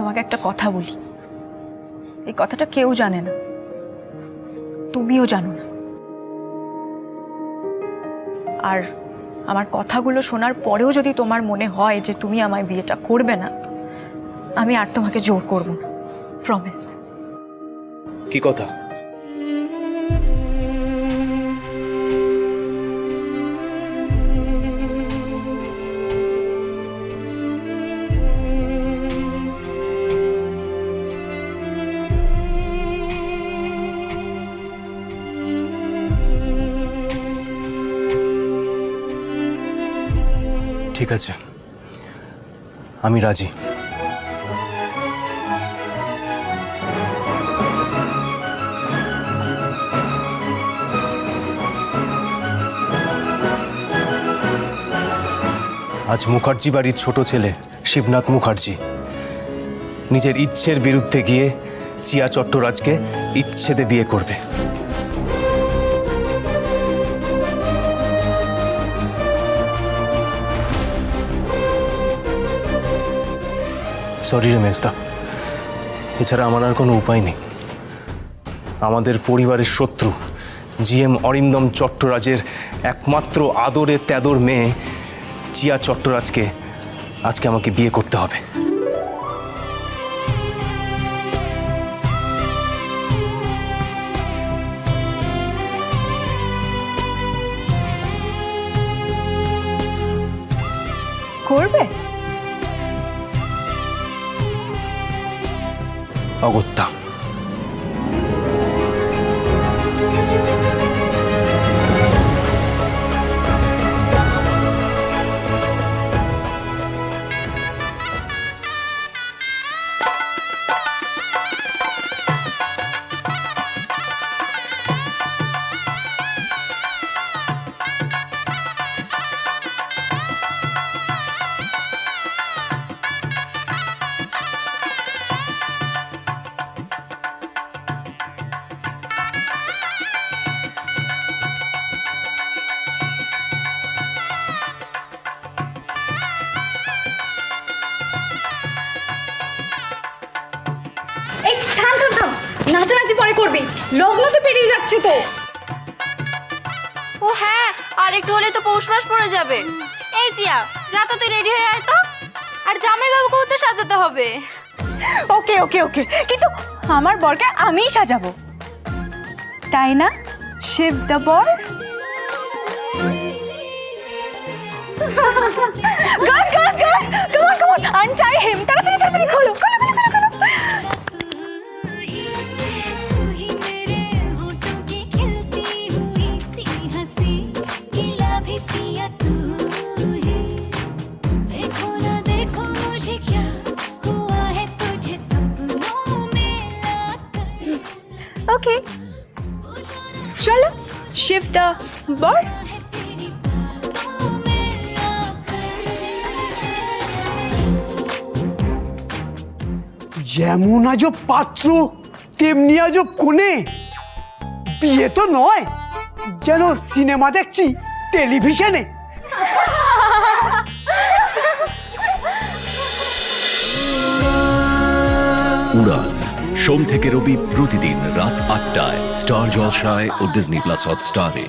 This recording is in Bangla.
তোমাকে একটা কথা বলি, এই কথাটা কেউ জানে না, তুমিও জানো না। আর আমার কথাগুলো শোনার পরেও যদি তোমার মনে হয় যে তুমি আমায় বিয়েটা করবে না, আমি আর তোমাকে জোর করব না, প্রমিস। কি কথা? ঠিক আছে, আমি রাজি। আজ মুখার্জি বাড়ির ছোট ছেলে শিবনাথ মুখার্জি নিজের ইচ্ছের বিরুদ্ধে গিয়ে চিয়া চট্টরাজকে ইচ্ছেতে বিয়ে করবে। সরি রে মেজদা, এছাড়া আমার আর কোনো উপায় নেই। আমাদের পরিবারের শত্রু জিএম অরিন্দম চট্টরাজের একমাত্র আদরে তেদর মেয়ে চিয়া চট্টরাজকে আজকে আমাকে বিয়ে করতে হবে। করবে? অগত্যা। এই থাম থাম থাম, নাচানাচি পরে করবি, লগ্ন তো পেরিয়ে যাচ্ছে তো। ও হ্যাঁ, আর একটু হলে তো পৌষ মাস পড়ে যাবে। এই জিয়া, যা তো তুই রেডি হয়ে আয় তো। আর জামাই বাবুকেও তো সাজাতে হবে। ওকে ওকে ওকে, কিন্তু আমার বরকে আমিই সাজাবো, তাই না শিব দ্য বর? গাছ গাছ গাছ, কাম অন কাম অন, আনচাই হিম, তাড়াতাড়ি তাড়াতাড়ি খোলো খোলো খোলো খোলো খোলো। ওকে চলো শিব দ্য বর। যেমন আজব পাত্র তেমনি আজব কোণে। বিয়ে তো নয়, যেন সিনেমা দেখছি টেলিভিশনে। উড়ান সোম থেকে রবি প্রতিদিন রাত ৮টায় স্টার জলসায় ও ডিজনি প্লাস হটস্টারে।